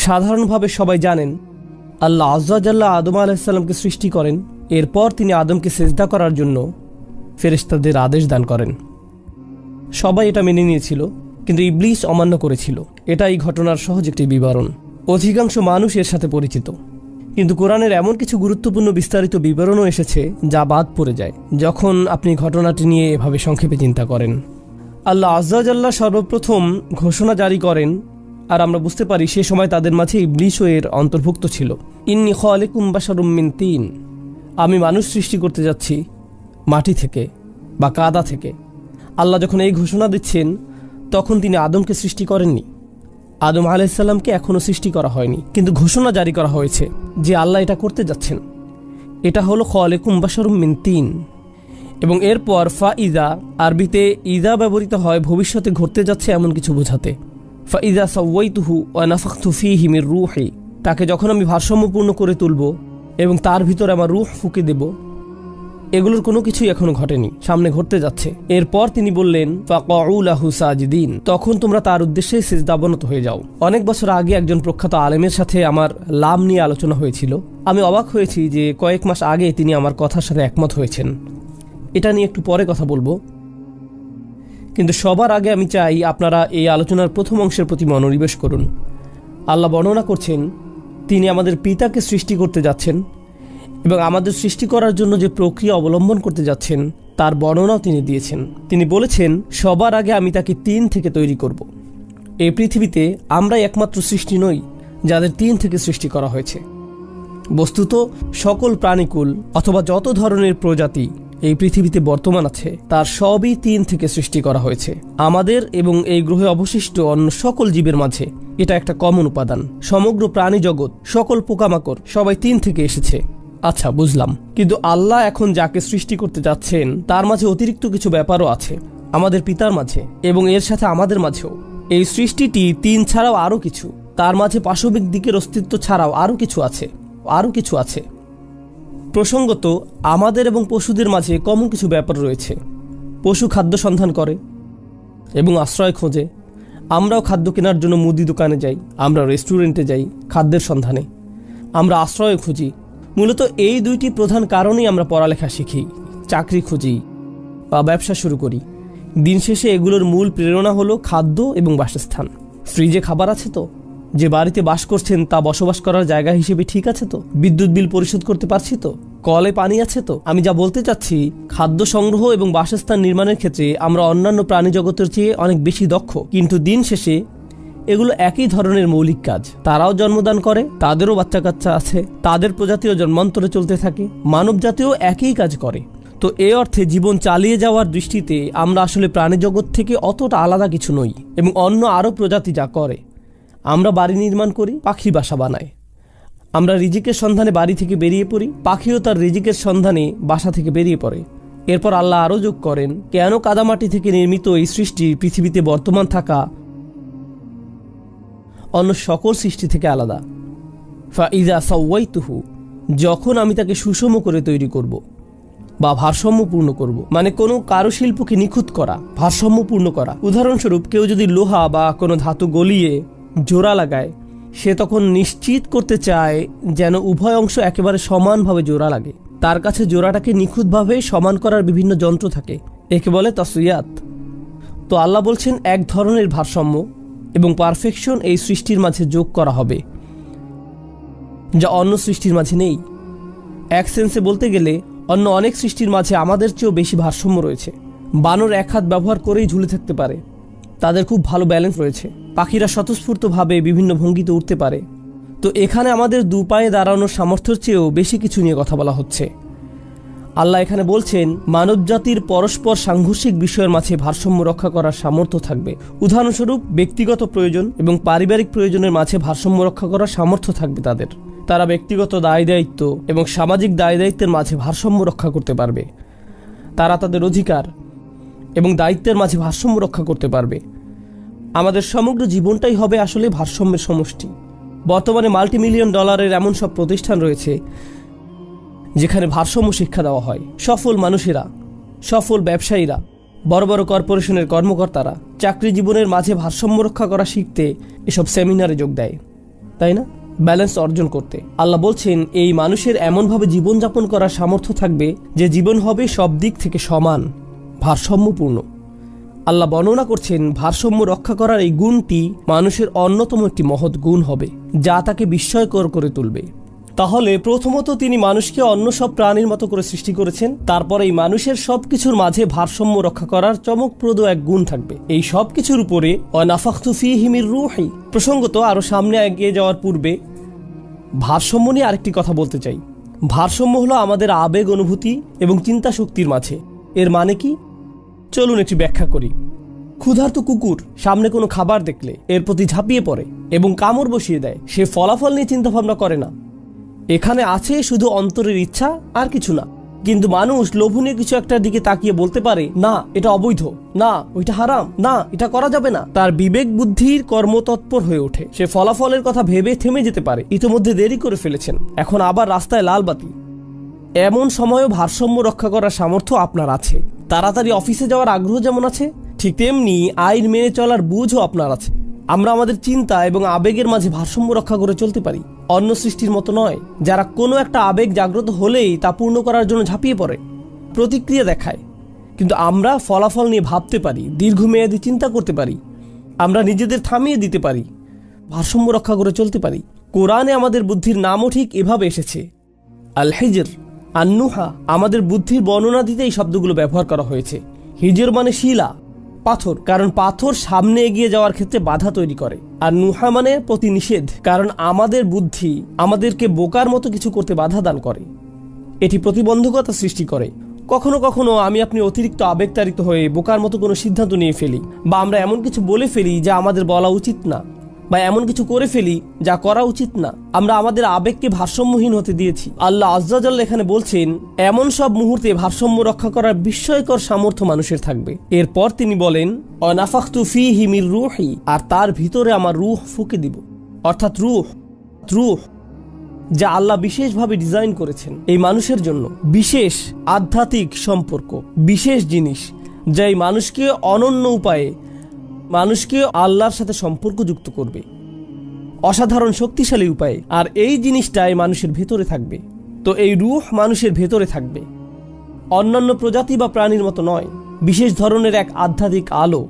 সাধারণভাবে সবাই জানেন আল্লাহ আযজা ওয়া জাল্লা আদম আলাইহিস সালামকে সৃষ্টি করেন, এরপর তিনি আদমকে সিজদা করার জন্য ফেরেশতাদের আদেশ দান করেন। সবাই এটা মেনে নিয়েছিল, কিন্তু ইবলিস অমান্য করেছিল। এটা এই ঘটনার সহজ একটি বিবরণ। অধিকাংশ মানুষ এর সাথে পরিচিত, কিন্তু কোরআনের এমন কিছু গুরুত্বপূর্ণ বিস্তারিত বিবরণও এসেছে যা বাদ পড়ে যায় যখন আপনি ঘটনাটি নিয়ে এভাবে সংক্ষেপে চিন্তা করেন। আল্লাহ আযজা ওয়া জাল্লা সর্বপ্রথম ঘোষণা জারি করেন, আর আমরা বুঝতে পারি সে সময় তাদের মাঝে ইবলিসও এর অন্তর্ভুক্ত ছিল। ইন্নী খালিকুম বাশারুম মিন তিন, আমি মানুষ সৃষ্টি করতে যাচ্ছি মাটি থেকে বা কাদা থেকে। আল্লাহ যখন এই ঘোষণা দিচ্ছেন তখন তিনি আদমকে সৃষ্টি করেননি। আদম আলাইহিস সালামকে এখনও সৃষ্টি করা হয়নি, কিন্তু ঘোষণা জারি করা হয়েছে যে আল্লাহ এটা করতে যাচ্ছেন। এটা হলো খালিকুম বাশারুম মিন তিন। এবং এরপর ফাইদা, আরবিতে ইদা ব্যবহৃত হয় ভবিষ্যতে ঘটতে যাচ্ছে এমন কিছু বোঝাতে। ফাইদা সাওয়াইতুহু ওয়া নাফাখতু ফীহি মির রূহি, তাকে যখন আমি ভারসাম্যপূর্ণ করে তুলব এবং তার ভিতরে আমার রূহ ফুঁকে দেব। এগুলোর কোনো কিছুই এখনো ঘটেনি, সামনে ঘটতে যাচ্ছে। এরপর তিনি বললেন ফাকাউ লাহু সাজিদিন, তখন তোমরা তার উদ্দেশ্যে সিজদাবনত হয়ে যাও। অনেক বছর আগে একজন প্রখ্যাত আলেমের সাথে আমার লাম নিয়ে আলোচনা হয়েছিল। আমি অবাক হয়েছি যে কয়েক মাস আগে তিনি আমার কথার সাথে একমত হয়েছেন। এটা নিয়ে একটু পরে কথা বলবো, কিন্তু সবার আগে আমি চাই আপনারা এই আলোচনার প্রথম অংশের প্রতি মনোনিবেশ করুন। আল্লাহ বর্ণনা করছেন তিনি আমাদের পিতাকে সৃষ্টি করতে যাচ্ছেন এবং আমাদের সৃষ্টি করার জন্য যে প্রক্রিয়া অবলম্বন করতে যাচ্ছেন তার বর্ণনাও তিনি দিয়েছেন। তিনি বলেছেন সবার আগে আমি তাকে তিন থেকে তৈরি করব। এই পৃথিবীতে আমরাই একমাত্র সৃষ্টি নই যাদের তিন থেকে সৃষ্টি করা হয়েছে। বস্তুত সকল প্রাণীকুল অথবা যত ধরনের প্রজাতি এই পৃথিবীতে বর্তমান আছে তার সবই তিন থেকে সৃষ্টি করা হয়েছে। আমাদের এবং এই গ্রহে অবশিষ্ট অন্য সকল জীবের মাঝে এটা একটা কমন উপাদান। সমগ্র প্রাণী জগৎ, সকল পোকামাকড় সবাই তিন থেকে এসেছে। আচ্ছা, বুঝলাম, কিন্তু আল্লাহ এখন যাকে সৃষ্টি করতে যাচ্ছেন তার মাঝে অতিরিক্ত কিছু ব্যাপারও আছে আমাদের পিতার মাঝে এবং এর সাথে আমাদের মাঝেও। এই সৃষ্টিটি তিন ছাড়াও আরও কিছু, তার মাঝে পাশবিক দিকের অস্তিত্ব ছাড়াও আরও কিছু আছে। প্রসঙ্গত আমাদের এবং পশুদের মাঝে কমন কিছু ব্যাপার রয়েছে। পশু খাদ্য সন্ধান করে এবং আশ্রয় খোঁজে। আমরাও খাদ্য কেনার জন্য মুদি দোকানে যাই, আমরা রেস্টুরেন্টে যাই খাদ্যের সন্ধানে, আমরা আশ্রয় খুঁজি। মূলত এই দুইটি প্রধান কারণেই আমরা পড়ালেখা শিখি, চাকরি খুঁজি বা ব্যবসা শুরু করি। দিন শেষে এগুলোর মূল প্রেরণা হলো খাদ্য এবং বাসস্থান। ফ্রিজে খাবার আছে তো? যে বাড়িতে বাস করছেন তা বসবাস করার জায়গা হিসেবে ঠিক আছে তো? বিদ্যুৎ বিল পরিশোধ করতে পারছি তো? কলে পানি আছে তো? আমি যা বলতে চাচ্ছি, খাদ্য সংগ্রহ এবং বাসস্থান নির্মাণের ক্ষেত্রে আমরা অন্যান্য প্রাণী জগতের চেয়ে অনেক বেশি দক্ষ। কিন্তু দিন শেষে এগুলো একই ধরনের মৌলিক কাজ। তারাও জন্মদান করে, তাদেরও বাচ্চা কাচ্চা আছে, তাদের প্রজাতিও জন্মান্তরে চলতে থাকে, মানব জাতিও একই কাজ করে। তো এ অর্থে জীবন চালিয়ে যাওয়ার দৃষ্টিতে আমরা আসলে প্রাণী জগৎ থেকে অতটা আলাদা কিছু নই। এবং অন্য আরও প্রজাতি যা করে, আমরা বাড়ি নির্মাণ করি, পাখি বাসা বানায়। আমরা রিজিকের সন্ধানে বাড়ি থেকে বেরিয়ে পড়ি, পাখিও তার রিজিকের সন্ধানে বাসা থেকে বেরিয়ে পড়ে। এরপর আল্লাহ আরও যোগ করেন কেন কাদামাটি থেকে নির্মিত এই সৃষ্টি পৃথিবীতে বর্তমান থাকা অন্য সকল সৃষ্টি থেকে আলাদা। ফাইদা সাওয়াইতুহু, যখন আমি তাকে সুষম করে তৈরি করব বা ভারসাম্যপূর্ণ করব, মানে কোনো কারুশিল্পকে নিখুঁত করা, ভারসাম্যপূর্ণ করা। উদাহরণস্বরূপ কেউ যদি লোহা বা কোনো ধাতু গলিয়ে জোড়া লাগায়, সে তখন নিশ্চিত করতে চায় যেন উভয় অংশ একেবারে সমানভাবে জোড়া লাগে। তার কাছে জোড়াটাকে নিখুঁতভাবে সমান করার বিভিন্ন যন্ত্র থাকে, একে বলে তাসওয়িয়াত। তো আল্লাহ বলছেন এক ধরনের ভারসাম্য এবং পারফেকশন এই সৃষ্টির মাঝে যোগ করা হবে, যা অন্য সৃষ্টির মাঝে নেই। এক সেন্সে বলতে গেলে অন্য অনেক সৃষ্টির মাঝে আমাদের চেয়েও বেশি ভারসাম্য রয়েছে। বানর এক হাত ব্যবহার করেই ঝুলে থাকতে পারে, তাদের খুব ভালো ব্যালেন্স রয়েছে। পাখিরা স্বতঃস্ফূর্তভাবে বিভিন্ন ভঙ্গিতে উঠতে পারে। তো এখানে আমাদের দু পায়ে দাঁড়ানোর সামর্থ্যের চেয়েও বেশি কিছু নিয়ে কথা বলা হচ্ছে। আল্লাহ এখানে বলছেন মানবজাতির পরস্পর সাংঘর্ষিক বিষয়ের মাঝে ভারসাম্য রক্ষা করার সামর্থ্য থাকবে। উদাহরণস্বরূপ ব্যক্তিগত প্রয়োজন এবং পারিবারিক প্রয়োজনের মাঝে ভারসাম্য রক্ষা করার সামর্থ্য থাকবে তাদের। তারা ব্যক্তিগত দায় দায়িত্ব এবং সামাজিক দায় দায়িত্বের মাঝে ভারসাম্য রক্ষা করতে পারবে। তারা তাদের অধিকার এবং দায়িত্বের মাঝে ভারসাম্য রক্ষা করতে পারবে। আমাদের সমগ্র জীবনটাই হবে আসলে ভারসাম্যের সমষ্টি। বর্তমানে $মাল্টি-মিলিয়ন এমন সব প্রতিষ্ঠান রয়েছে যেখানে ভারসাম্য শিক্ষা দেওয়া হয়। সফল মানুষেরা, সফল ব্যবসায়ীরা, বড় বড় কর্পোরেশনের কর্মকর্তারা চাকরি জীবনের মাঝে ভারসাম্য রক্ষা করা শিখতে এসব সেমিনারে যোগ দেয়। তাই না? ব্যালেন্স অর্জন করতে আল্লাহ বলছেন এই মানুষের এমনভাবে জীবনযাপন করার সামর্থ্য থাকবে যে জীবন হবে সব দিক থেকে সমান, ভারসাম্যপূর্ণ। আল্লাহ বর্ণনা করছেন ভারসাম্য রক্ষা করার এই গুণটি মানুষের অন্যতম একটি মহৎ গুণ হবে, যা তাকে বিস্ময়কর করে তুলবে। তাহলে প্রথমত তিনি মানুষকে অন্য সব প্রাণীর মতো করে সৃষ্টি করেছেন, তারপর এই মানুষের সবকিছুর মাঝে ভারসাম্য রক্ষা করার চমকপ্রদ এক গুণ থাকবে। এই সবকিছুর উপরে ওয়ানাফাখতু ফীহি মির রূহি। প্রসঙ্গত আরো সামনে এগিয়ে যাওয়ার পূর্বে ভারসাম্য নিয়ে আরেকটি কথা বলতে চাই। ভারসাম্য হলো আমাদের আবেগ, অনুভূতি এবং চিন্তা শক্তির মাঝে। এর মানে কি? চলুন একটি ব্যাখ্যা করি। ক্ষুধার্ত কুকুর সামনে কোনো খাবার দেখলে এর প্রতি ঝাঁপিয়ে পড়ে এবং কামড় বসিয়ে দেয়। সে ফলাফল নিয়ে চিন্তা ভাবনা করে না। এখানে আছে শুধু অন্তরের ইচ্ছা, আর কিছু না। কিন্তু মানুষ লোভনীয় কিছু একটার দিকে তাকিয়ে বলতে পারে, না এটা অবৈধ, না ওইটা হারাম, না এটা করা যাবে না। তার বিবেক বুদ্ধির কর্মতৎপর হয়ে ওঠে। সে ফলাফলের কথা ভেবে থেমে যেতে পারে, ইতিমধ্যে দেরি করে ফেলেছেন, এখন আবার রাস্তায় লাল বাতি। এমন সময়ও ভারসাম্য রক্ষা করার সামর্থ্য আপনার আছে। তাড়াতাড়ি অফিসে যাওয়ার আগ্রহ যেমন আছে, ঠিক তেমনি আইন মেনে চলার বুঝও আপনার আছে। আমরা আমাদের চিন্তা এবং আবেগের মাঝে ভারসাম্য রক্ষা করে চলতে পারি। অন্য সৃষ্টির মতো নয়, যারা কোনো একটা আবেগ জাগ্রত হলেই তা পূর্ণ করার জন্য ঝাঁপিয়ে পড়ে, প্রতিক্রিয়া দেখায়। কিন্তু আমরা ফলাফল নিয়ে ভাবতে পারি, দীর্ঘমেয়াদী চিন্তা করতে পারি, আমরা নিজেদের থামিয়ে দিতে পারি, ভারসাম্য রক্ষা করে চলতে পারি। কোরআনে আমাদের বুদ্ধির নামও ঠিক এভাবে এসেছে, আল হিজর, আন্নুহা। আমাদের বুদ্ধির বর্ণনা দিতে এই শব্দগুলো ব্যবহার করা হয়েছে। হিজর মানে শিলা, পাথর, কারণ পাথর সামনে এগিয়ে যাওয়ার ক্ষেত্রে বাধা তৈরি করে। আর নুহা মানে প্রতিনিষেধ, কারণ আমাদের বুদ্ধি আমাদেরকে বোকার মতো কিছু করতে বাধা দান করে। এটি প্রতিবন্ধকতা সৃষ্টি করে। কখনো কখনো আমি আপনি অতিরিক্ত আবেগতাড়িত হয়ে বোকার মতো কোনো সিদ্ধান্ত নিয়ে ফেলি, বা আমরা এমন কিছু বলে ফেলি যা আমাদের বলা উচিত না, বা এমন কিছু করে ফেলি যা করা উচিত না। আমরা আমাদের আবেগকে ভারসাম্যহীন হতে দিয়েছি। আল্লাহ আজ্জা জাল্লা এখানে বলছেন এমন সব মুহূর্তে ভারসাম্য রক্ষা করার বিস্ময়কর সামর্থ্য মানুষের থাকবে। এরপর তিনি বলেন ওয়ানাফাখতু ফীহি মির রূহি, আর তার ভিতরে আমার রূহ ফুঁকে দিব। অর্থাৎ রূহ যা আল্লাহ বিশেষভাবে ডিজাইন করেছেন এই মানুষের জন্য, বিশেষ আধ্যাত্মিক সম্পর্ক, বিশেষ জিনিস যা এই মানুষকে অনন্য উপায়ে মানুষকে আল্লাহর সাথে সম্পর্ক যুক্ত করবে, অসাধারণ শক্তিশালী উপায়ে। আর এই জিনিসটাই মানুষের ভেতরে থাকবে। তো এই রূহ মানুষের ভেতরে থাকবে, অন্যান্য প্রজাতি বা প্রাণীর মতো নয়। বিশেষ ধরনের এক আধ্যাত্মিক আলো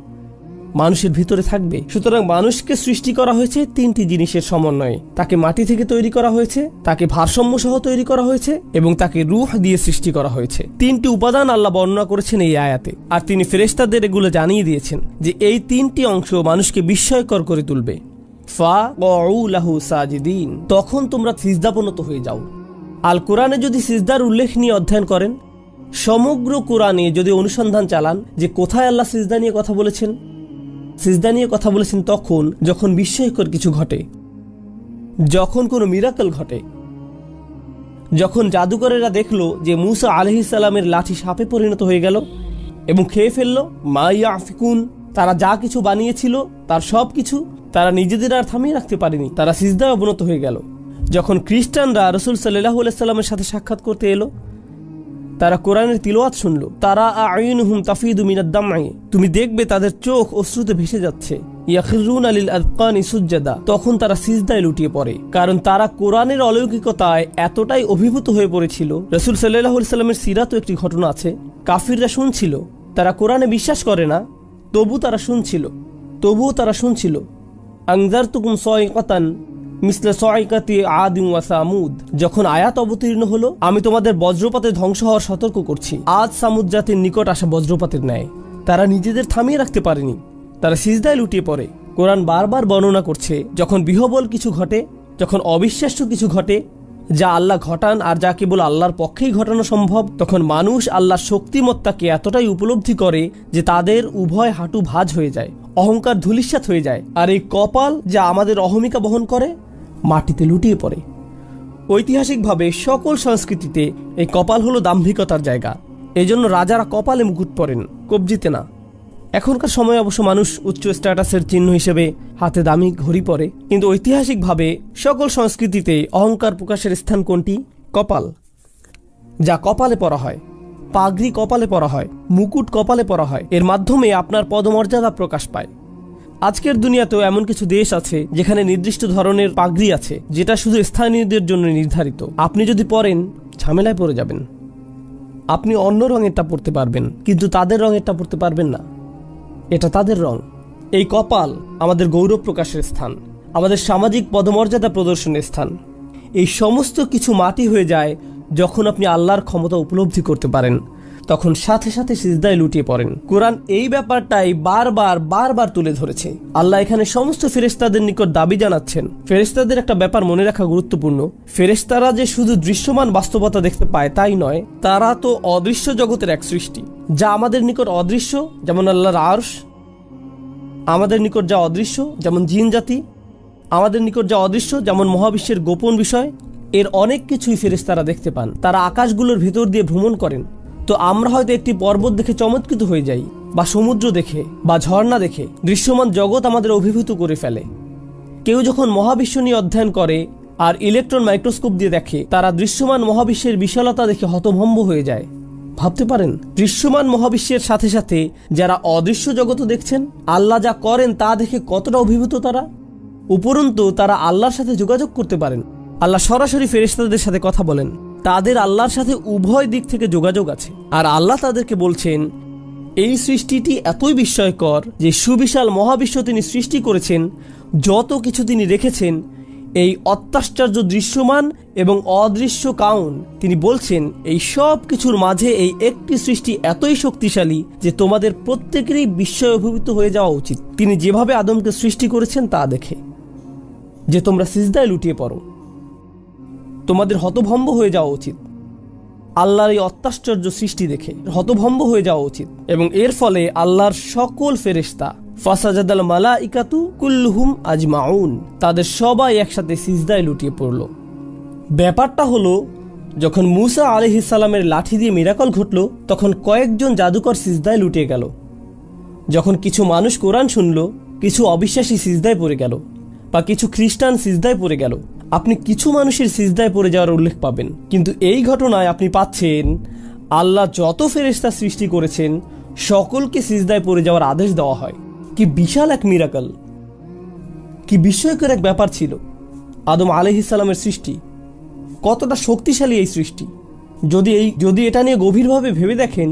মানুষের ভিতরে থাকবে। সুতরাং মানুষকে সৃষ্টি করা হয়েছে তিনটি জিনিসের সমন্বয়ে। তাকে মাটি থেকে তৈরি করা হয়েছে, তাকে ভারসাম্য সহ তৈরি করা হয়েছে, এবং তাকে রূহ দিয়ে সৃষ্টি করা হয়েছে। তিনটি উপাদান আল্লাহ বর্ণনা করেছেন এই আয়াতে। আর তিনি ফেরেশতাদের এগুলো জানিয়ে দিয়েছেন যে এই তিনটি অংশ মানুষকে বিস্ময়কর করে তুলবে। ফাকউ লাহু সাজিদিন, তখন তোমরা সিজদাবনত হয়ে যাও। আল কোরআনে যদি সিজদার উল্লেখ নিয়ে অধ্যয়ন করেন, সমগ্র কোরআনে যদি অনুসন্ধান চালান যে কোথায় আল্লাহ সিজদা নিয়ে কথা বলেছেন, সিজদা নিয়ে কথা বলেছেন তখন যখন বিস্ময়কর কিছু ঘটে, যখন কোনো মিরাকল ঘটে, যখন জাদুকরেরা দেখলো যে মুসা আলাইহিস সালামের লাঠি সাপে পরিণত হয়ে গেল এবং খেয়ে ফেললো। মা ইয়াফিকুন, তারা যা কিছু বানিয়েছিল তার সব কিছু তারা নিজেদের আর থামিয়ে রাখতে পারেনি, তারা সিজদায় অবনত হয়ে গেল। যখন খ্রিস্টানরা রাসূল সাল্লাল্লাহু আলাইহি সাল্লামের সাথে সাক্ষাৎ করতে এলো, তারা কোরআনের তিলাওয়াত শুনলো। তারা আ'ইনুহুম তাফিদু মিনাদ দাম'i, তুমি দেখবে তাদের চোখ অশ্রুতে ভেসে যাচ্ছে। ইয়াখিরুনা লিল আযকানি সুজদা, তখন তারা সিজদায় লুটিয়ে পড়ে, কারণ তারা কোরআনের অলৌকিকতায় এতটাই অভিভূত হয়ে পড়েছিল। রাসূল সাল্লাল্লাহু আলাইহি সাল্লামের সিরাতও একটি ঘটনা আছে। কাফিররা শুনছিল, তারা কোরআনে বিশ্বাস করে না, তবুও তারা শুনছিল। আনজারতুকুম সাইকাতান মিসলে সাইকাতি আদিম ওয়া সামুদ, যখন আয়াত অবতীর্ণ হলো, আমি তোমাদের বজ্রপাতে ধ্বংস হওয়ার সতর্ক করছি, আদ সামুদ জাতির নিকট আসা বজ্রপাতের ন্যায়। তারা নিজেদের থামিয়ে রাখতে পারেনি, তারা সিজদায় লুটিয়ে পড়ে। কোরআন বারবার বর্ণনা করছে যখন বিহবল কিছু ঘটে, যখন অবিশ্বাস্য কিছু ঘটে যা আল্লাহ ঘটান আর যা কেবল আল্লাহর পক্ষেই ঘটানো সম্ভব, তখন মানুষ আল্লাহর শক্তিমত্তাকে এতটাই উপলব্ধি করে যে তাদের উভয় হাঁটু ভাঁজ হয়ে যায়, অহংকার ধূলিসাৎ হয়ে যায়, আর এই কপাল যা আমাদের অহমিকা বহন করে মাটিতে লুটিয়ে পড়ে। ঐতিহাসিকভাবে সকল সংস্কৃতিতে এই কপাল হলো দাম্ভিকতার জায়গা। এজন্য রাজারা কপালে মুকুট পরেন, কবজিতে না। এখনকার সময় অবশ্য মানুষ উচ্চ স্ট্যাটাসের চিহ্ন হিসেবে হাতে দামি ঘড়ি পরে, কিন্তু ঐতিহাসিকভাবে সকল সংস্কৃতিতে অহংকার প্রকাশের স্থান কোনটি? কপাল। যা কপালে পরা হয়, পাগড়ি কপালে পরা হয়, মুকুট কপালে পরা হয়, এর মাধ্যমে আপনার পদমর্যাদা প্রকাশ পায়। আজকের দুনিয়াতেও এমন কিছু দেশ আছে যেখানে নির্দিষ্ট ধরনের পাগড়ি আছে, যেটা শুধু স্থানীয়দের জন্য নির্ধারিত। আপনি যদি পরেন, ঝামেলায় পড়ে যাবেন। আপনি অন্য রঙেরটা পরতে পারবেন, কিন্তু তাদের রঙেরটা পরতে পারবেন না। এটা তাদের রং। এই কপাল আমাদের গৌরব প্রকাশের স্থান, আমাদের সামাজিক পদমর্যাদা প্রদর্শনের স্থান। এই সমস্ত কিছু মাটি হয়ে যায় যখন আপনি আল্লাহর ক্ষমতা উপলব্ধি করতে পারেন, তখন সাথে সাথে সিজদায় লুটিয়ে পড়েন। কোরআন এই ব্যাপারটাই বারবার তুলে ধরেছে। আল্লাহ এখানে সমস্ত ফেরেশতাদের নিকট দাবি জানাচ্ছেন। ফেরেশতাদের একটা ব্যাপার মনে রাখা গুরুত্বপূর্ণ। ফেরেশতারা যে শুধু দৃশ্যমান বাস্তবতা দেখতে পায় তাই নয়, তারা তো অদৃশ্য জগতের এক সৃষ্টি, যা আমাদের নিকট অদৃশ্য, যেমন আল্লাহর আরশ। আমাদের নিকট যা অদৃশ্য, যেমন জিন জাতি। আমাদের নিকট যা অদৃশ্য, যেমন মহাবিশ্বের গোপন বিষয়। এর অনেক কিছুই ফেরেশতারা দেখতে পান। তারা আকাশগুলোর ভিতর দিয়ে ভ্রমণ করেন। তো আমরা হয়তো একটি পর্বত দেখে চমৎকৃত হয়ে যাই, বা সমুদ্র দেখে, বা ঝর্ণা দেখে। দৃশ্যমান জগৎ আমাদের অভিভূত করে ফেলে। কেউ যখন মহাবিশ্ব নিয়ে অধ্যয়ন করে আর ইলেকট্রন মাইক্রোস্কোপ দিয়ে দেখে, তারা দৃশ্যমান মহাবিশ্বের বিশালতা দেখে হতভম্ব হয়ে যায়। ভাবতে পারেন, দৃশ্যমান মহাবিশ্বের সাথে সাথে যারা অদৃশ্য জগৎও দেখছেন, আল্লাহ যা করেন তা দেখে কতটা অভিভূত তারা। উপরন্তু তারা আল্লাহর সাথে যোগাযোগ করতে পারেন। আল্লাহ সরাসরি ফেরেশতাদের সাথে কথা বলেন। তাদের আল্লাহর সাথে উভয় দিক থেকে যোগাযোগ আছে। আর আল্লাহ তাদেরকে বলছেন, এই সৃষ্টিটি এতই বিস্ময়কর যে সুবিশাল মহাবিশ্ব তিনি সৃষ্টি করেছেন। যত কিছু তিনি রেখেছেন, এই অত্যাশ্চর্য দৃশ্যমান এবং অদৃশ্য কাউন, তিনি বলছেন এই সব কিছুর মাঝে এই একটি সৃষ্টি এতই শক্তিশালী যে তোমাদের প্রত্যেকেরই বিস্ময় অভিভূত হয়ে যাওয়া উচিত। তিনি যেভাবে আদমকে সৃষ্টি করেছেন তা দেখে, যে তোমরা সিজদায় লুটিয়ে পড়ো, তোমাদের হতভম্ব হয়ে যাওয়া উচিত। আল্লাহর এই অত্যাশ্চর্য সৃষ্টি দেখে হতভম্ব হয়ে যাওয়া উচিত। এবং এর ফলে আল্লাহর সকল ফেরেশতা, ফাসাজাদাল মালাইকাতু কুল্লুহুম আজমাউন, তাদের সবাই একসাথে সিজদায় লুটিয়ে পড়ল। ব্যাপারটা হলো, যখন মুসা আলাইহিস সালামের লাঠি দিয়ে মিরাকল ঘটল, তখন কয়েকজন জাদুকর সিজদায় লুটিয়ে গেল। যখন কিছু মানুষ কোরআন শুনল, কিছু অবিশ্বাসী সিজদায় পড়ে গেল, বা কিছু খ্রিস্টান সিজদায় পড়ে গেল। আপনি কিছু মানুষের সিজদায় পড়ে যাওয়ার উল্লেখ পাবেন, কিন্তু এই ঘটনায় আপনি পাচ্ছেন আল্লাহ যত ফেরেশতা সৃষ্টি করেছেন সকলকে সিজদায় পড়ে যাওয়ার আদেশ দেওয়া হয়। কি বিশাল এক মিরাকল, কি বিস্ময়কর এক ব্যাপার ছিল আদম আলাইহিস সালামের সৃষ্টি। কতটা শক্তিশালী এই সৃষ্টি। যদি এটা নিয়ে গভীরভাবে ভেবে দেখেন,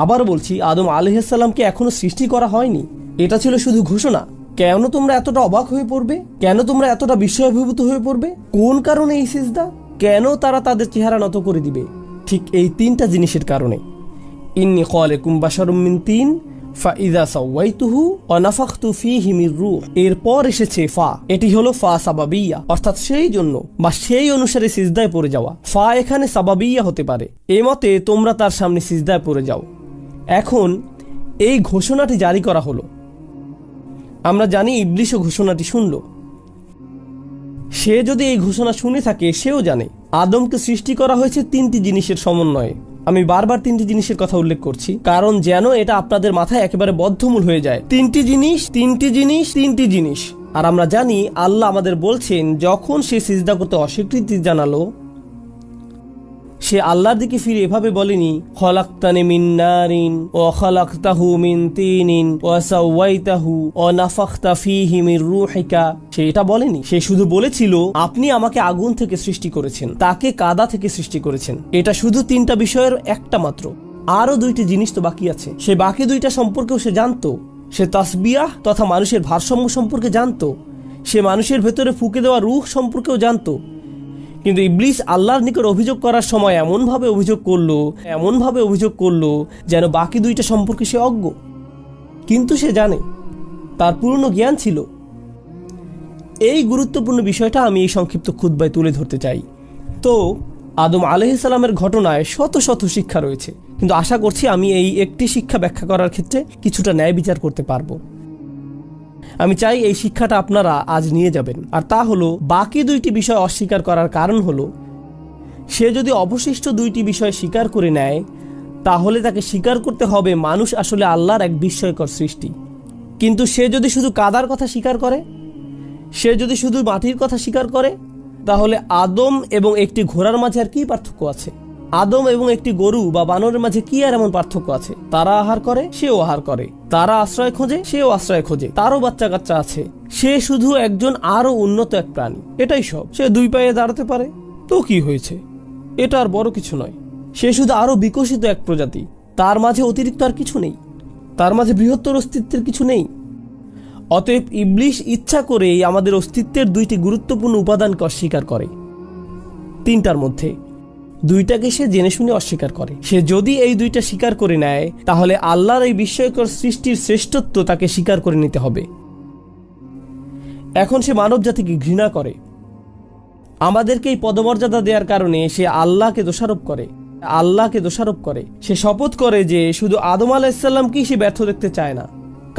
আবার বলছি, আদম আলাইহিস সালামকে এখনো সৃষ্টি করা হয়নি। এটা ছিল শুধু ঘোষণা। কেন তোমরা এতটা অবাক হয়ে পড়বে? কেন তোমরা এতটা বিস্ময়াভিভূত হয়ে পড়বে? কোন কারণে এই সিজদা? কেন তারা তাদের চেহারা নত করে দিবে? ঠিক এই তিনটা জিনিসের কারণে। ইন্নী খালিকুম বাশারুম মিন তিন ফাইযা সাওয়াইতুহু ওয়া নাফাখতু ফীহি মির রূহ। এরপর এসেছে ফা। এটি হলো ফা সাবাবিয়া, অর্থাৎ সেই জন্য বা সেই অনুসারে সিজদায় পড়ে যাওয়া। ফা এখানে সাবাবিয়া হতে পারে। এই মতে তোমরা তার সামনে সিজদায় পড়ে যাও। এখন এই ঘোষণাটি জারি করা হলো। আমরা জানি ইবলিসও ঘোষণাটি শুনল। সে যদি এই ঘোষণা শুনে থাকে, সেও জানে আদমকে সৃষ্টি করা হয়েছে তিনটি জিনিসের সমন্বয়ে। আমি বারবার তিনটি জিনিসের কথা উল্লেখ করছি, কারণ যেন এটা আপনাদের মাথায় একেবারে বদ্ধমূল হয়ে যায়। তিনটি জিনিস। আর আমরা জানি আল্লাহ আমাদের বলছেন, যখন সে সিজদা করতে অস্বীকৃতি জানালো, সে আল্লাহর দিকে ফিরে এভাবে বলেনি, খলাকতানি মিন নারিন ওয়া খলাকতাহু মিন তিনিন ওয়া সাওয়াইতাহু ওয়া নাফাখতা ফীহি মির রূহিকা। সে এটা বলেনি। সে শুধু বলেছিল, আপনি আমাকে আগুন থেকে সৃষ্টি করেছেন, তাকে কাদা থেকে সৃষ্টি করেছেন। এটা শুধু তিনটা বিষয়ের একটা মাত্র। আরো দুইটি জিনিস তো বাকি আছে। সে বাকি দুইটা সম্পর্কেও সে জানতো। সে তাসবিয়াহ তথা মানুষের ভারসাম্য সম্পর্কে জানতো। সে মানুষের ভেতরে ফুঁকে দেওয়া রূহ সম্পর্কেও জানতো। কিন্তু ইবলিস আল্লাহর নিকট অভিযোগ করার সময় এমনভাবে অভিযোগ করলো যেন বাকি দুইটা সম্পর্কে সে অজ্ঞ। কিন্তু সে জানে, তার পূর্ণ জ্ঞান ছিল। এই গুরুত্বপূর্ণ বিষয়টা আমি এই সংক্ষিপ্ত খুতবায় তুলে ধরতে চাই। তো আদম আলাইহিস সালামের ঘটনায় শত শত শিক্ষা রয়েছে, কিন্তু আশা করছি আমি এই একটি শিক্ষা ব্যাখ্যা করার ক্ষেত্রে কিছুটা ন্যায় বিচার করতে পারবো। আমি চাই এই শিক্ষাটা আপনারা আজ নিয়ে যাবেন। আর তা হলো, বাকি দুইটি বিষয় অস্বীকার করার কারণ হলো, সে যদি অবশিষ্ট দুইটি বিষয় স্বীকার করে নেয়, তাহলে তাকে স্বীকার করতে হবে মানুষ আসলে আল্লাহর এক বিস্ময়কর সৃষ্টি। কিন্তু সে যদি শুধু কাদার কথা স্বীকার করে, সে যদি শুধু মাটির কথা স্বীকার করে, তাহলে আদম এবং একটি ঘোড়ার মাঝে আর কি পার্থক্য আছে? আদম এবং একটি গরু বা বানরের মাঝে কি আর এমন পার্থক্য আছে? তারা আহার করে, সেও আহার করে। তারা আশ্রয় খোঁজে, সেও আশ্রয় খোঁজে। তারও বাচ্চা কাচ্চা আছে। সে শুধু একজন আরো উন্নত এক প্রাণী, এটাই সব। সে 2 পায়ে দাঁড়াতে পারে, তো কি হয়েছে? এটা আর বড় কিছু নয়। সে শুধু আরো বিকশিত এক প্রজাতি। তার মাঝে অতিরিক্ত আর কিছু নেই। তার মাঝে বৃহত্তর অস্তিত্বের কিছু নেই। অতএব ইবলিশ ইচ্ছা করেই আমাদের অস্তিত্বের 2টি গুরুত্বপূর্ণ উপাদানকে অস্বীকার করে। 3টার মধ্যে 2টাকে সে জেনে শুনে অস্বীকার করে। সে যদি এই 2টা স্বীকার করে নেয়, তাহলে আল্লাহর এই বিস্ময়কর সৃষ্টির শ্রেষ্ঠত্ব তাকে স্বীকার করে নিতে হবে। এখন সে মানব জাতিকে ঘৃণা করে। আমাদেরকে এই পদমর্যাদা দেওয়ার কারণে সে আল্লাহকে দোষারোপ করে। সে শপথ করে যে শুধু আদম আলাইহিসসালামকেই সে ব্যর্থ দেখতে চায় না।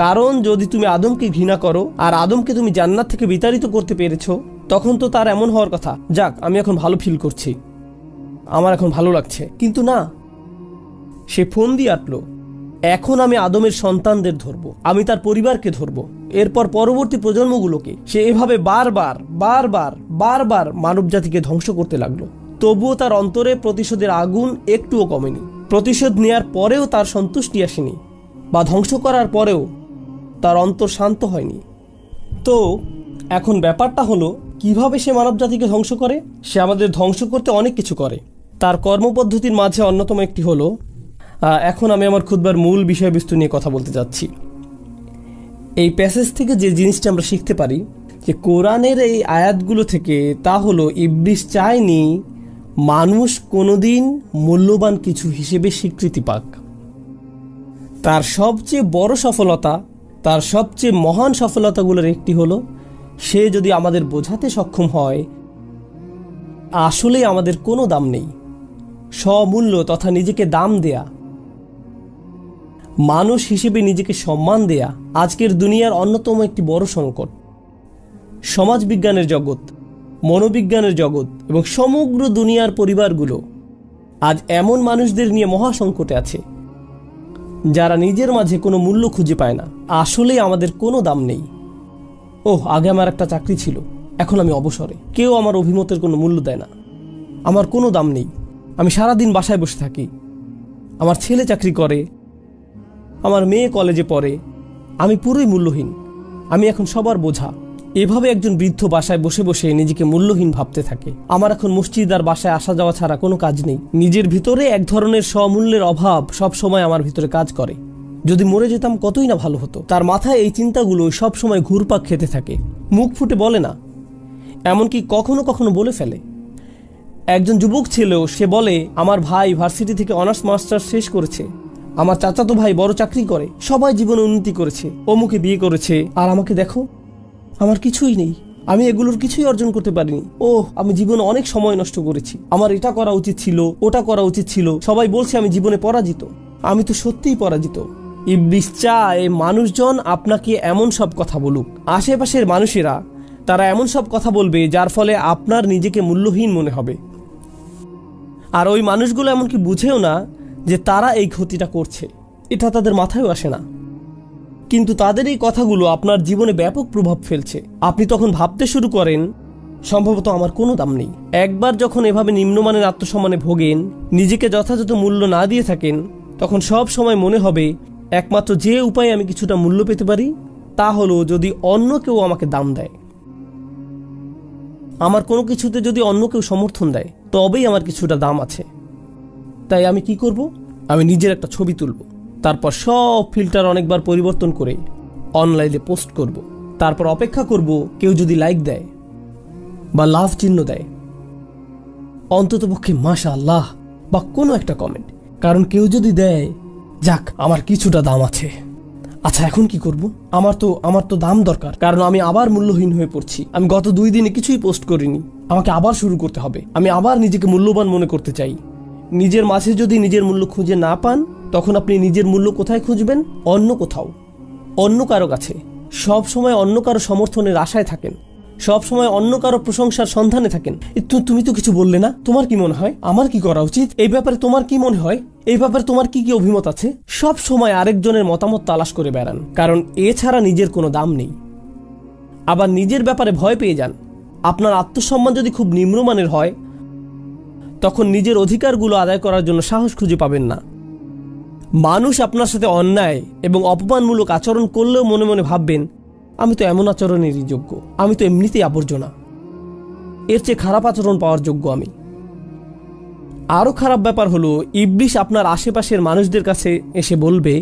কারণ যদি তুমি আদমকে ঘৃণা করো আর আদমকে তুমি জান্নাত থেকে বিতাড়িত করতে পেরেছো, তখন তো তার এমন হওয়ার কথা, যাক আমি এখন ভালো ফিল করছি, আমার এখন ভালো লাগছে। কিন্তু না, সে ফোন দিয়ে আটলো, এখন আমি আদমের সন্তানদের ধরবো, আমি তার পরিবারকে ধরবো, এরপর পরবর্তী প্রজন্মগুলোকে। সে এভাবে বারবার মানব জাতিকে ধ্বংস করতে লাগলো। তবুও তার অন্তরে প্রতিশোধের আগুন একটুও কমেনি। প্রতিশোধ নেয়ার পরেও তার সন্তুষ্টি আসেনি, বা ধ্বংস করার পরেও তার অন্তর শান্ত হয়নি। তো এখন ব্যাপারটা হলো, কিভাবে সে মানব জাতিকে ধ্বংস করে? সে আমাদের ধ্বংস করতে অনেক কিছু করে। তার কর্মপদ্ধতির মাঝে অন্যতম একটি হলো, এখন আমি আমার খুতবার মূল বিষয়বস্তু নিয়ে কথা বলতে যাচ্ছি। এই প্যাসেজ থেকে যে জিনিসটা আমরা শিখতে পারি, যে কোরআনের এই আয়াতগুলো থেকে, তা হলো ইবলিশ চায়নি মানুষ কোনোদিন মূল্যবান কিছু হিসেবে স্বীকৃতি পাক। তার সবচেয়ে বড় সফলতা, তার সবচেয়ে মহান সফলতাগুলোর একটি হলো, সে যদি আমাদের বোঝাতে সক্ষম হয় আসলে আমাদের কোনো দাম নেই। স্বমূল্য তথা নিজেকে দাম দেয়া, মানুষ হিসেবে নিজেকে সম্মান দেয়া আজকের দুনিয়ার অন্যতম একটি বড় সংকট। সমাজবিজ্ঞানের জগৎ, মনোবিজ্ঞানের জগৎ এবং সমগ্র দুনিয়ার পরিবারগুলো আজ এমন মানুষদের নিয়ে মহা সংকটে আছে, যারা নিজের মাঝে কোনো মূল্য খুঁজে পায় না। আসলেই আমাদের কোনো দাম নেই। আগে আমার একটা চাকরি ছিল, এখন আমি অবসরে, কেউ আমার অভিমতের কোনো মূল্য দেয় না, আমার কোনো দাম নেই। আমি সারাদিন বাসায় বসে থাকি, আমার ছেলে চাকরি করে, আমার মেয়ে কলেজে পড়ে, আমি পুরোই মূল্যহীন, আমি এখন সবার বোঝা। এভাবে একজন বৃদ্ধ বাসায় বসে বসে নিজেকে মূল্যহীন ভাবতে থাকে। আমার এখন মসজিদ আর বাসায় আসা যাওয়া ছাড়া কোনো কাজ নেই। নিজের ভিতরে এক ধরনের স্বমূল্যের অভাব সব সময় আমার ভিতরে কাজ করে। যদি মরে যেতাম কতই না ভালো হতো। তার মাথায় এই চিন্তাগুলো সব সময় ঘুরপাক খেতে থাকে। মুখ ফুটে বলে না, এমনকি কখনো কখনো বলে ফেলে। একজন যুবক ছেলেও সে বলে, আমার ভাই ভার্সিটি থেকে অনার্স মাস্টার্স শেষ করেছে, আমার চাচাতো ভাই বড় চাকরি করে, সবাই জীবনে উন্নতি করেছে, অমুকে বিয়ে করেছে, আর আমাকে দেখো, আমার কিছুই নেই, আমি এগুলোর কিছুই অর্জন করতে পারিনি। আমি জীবনে অনেক সময় নষ্ট করেছি, আমার এটা করা উচিত ছিল, ওটা করা উচিত ছিল, সবাই বলছে আমি জীবনে পরাজিত, আমি তো সত্যিই পরাজিত। ইবলিশ চায় মানুষজন আপনাকে এমন সব কথা বলুক, আশেপাশের মানুষেরা তারা এমন সব কথা বলবে যার ফলে আপনার নিজেকে মূল্যহীন মনে হবে। আর ওই মানুষগুলো এমনকি বুঝেও না যে তারা এই ক্ষতিটা করছে, এটা তাদের মাথায়ও আসে না। কিন্তু তাদের এই কথাগুলো আপনার জীবনে ব্যাপক প্রভাব ফেলছে। আপনি তখন ভাবতে শুরু করেন, সম্ভবত আমার কোনো দাম নেই। একবার যখন এভাবে নিম্নমানের আত্মসম্মানে ভোগেন, নিজেকে যথাযথ মূল্য না দিয়ে থাকেন, তখন সব সময় মনে হবে একমাত্র যে উপায়ে আমি কিছুটা মূল্য পেতে পারি তা হলো যদি অন্য কেউ আমাকে দাম দেয়। আমার কোনো কিছুতে যদি অন্য কেউ সমর্থন দেয়, তবেই আমার কিছুটা দাম আছে। তাই আমি কি করব? আমি নিজের একটা ছবি তুলব, তারপর সব ফিল্টার অনেকবার পরিবর্তন করে অনলাইনে পোস্ট করব, তারপর অপেক্ষা করব কেউ যদি লাইক দেয় বা লাভ চিহ্ন দেয়, অন্ততপক্ষে মাশাআল্লাহ বা কোনো একটা কমেন্ট। কারণ কেউ যদি দেয়, যাক আমার কিছুটা দাম আছে। আচ্ছা এখন কি করব? আমার তো দাম দরকার, কারণ আমি আবার মূল্যহীন হয়ে পড়ছি। আমি গত 2 দিনে কিছুই পোস্ট করিনি, আমাকে আবার শুরু করতে হবে। আমি আবার নিজেকে মূল্যবান মনে করতে চাই। নিজের মাঝে যদি নিজের মূল্য খুঁজে না পান, তখন আপনি নিজের মূল্য কোথায় খুঁজবেন? অন্য কোথাও, অন্য কারো কাছে। সব সময় অন্য কারো সমর্থনের আশায় থাকেন, সব সময় অন্য কারো প্রশংসার সন্ধানে থাকেন। তুমি তো কিছু বললে না, তোমার কি মনে হয় আমার কি করা উচিত? এই ব্যাপারে তোমার কি মনে হয়? এই ব্যাপারে তোমার কি কি অভিমত আছে? সব সময় আরেকজনের মতামত তালাশ করে বেড়ান, কারণ এছাড়া নিজের কোনো দাম নেই। আবার নিজের ব্যাপারে ভয় পেয়ে যান। আপনার আত্মসম্মান যদি খুব নিম্নমানের হয়, তখন নিজের অধিকারগুলো আদায় করার জন্য সাহস খুঁজে পাবেন না। মানুষ আপনার সাথে অন্যায় এবং অপমানমূলক আচরণ করলেও মনে মনে ভাববেন, আমি তো এমন আচরণেরই যোগ্য, আমি তো এমনিতেই আবর্জনা, এর চেয়ে খারাপ আচরণ পাওয়ার যোগ্য আমি। আরও খারাপ ব্যাপার হলো, ইবলিশ আপনার আশেপাশের মানুষদের কাছে এসে বলবে,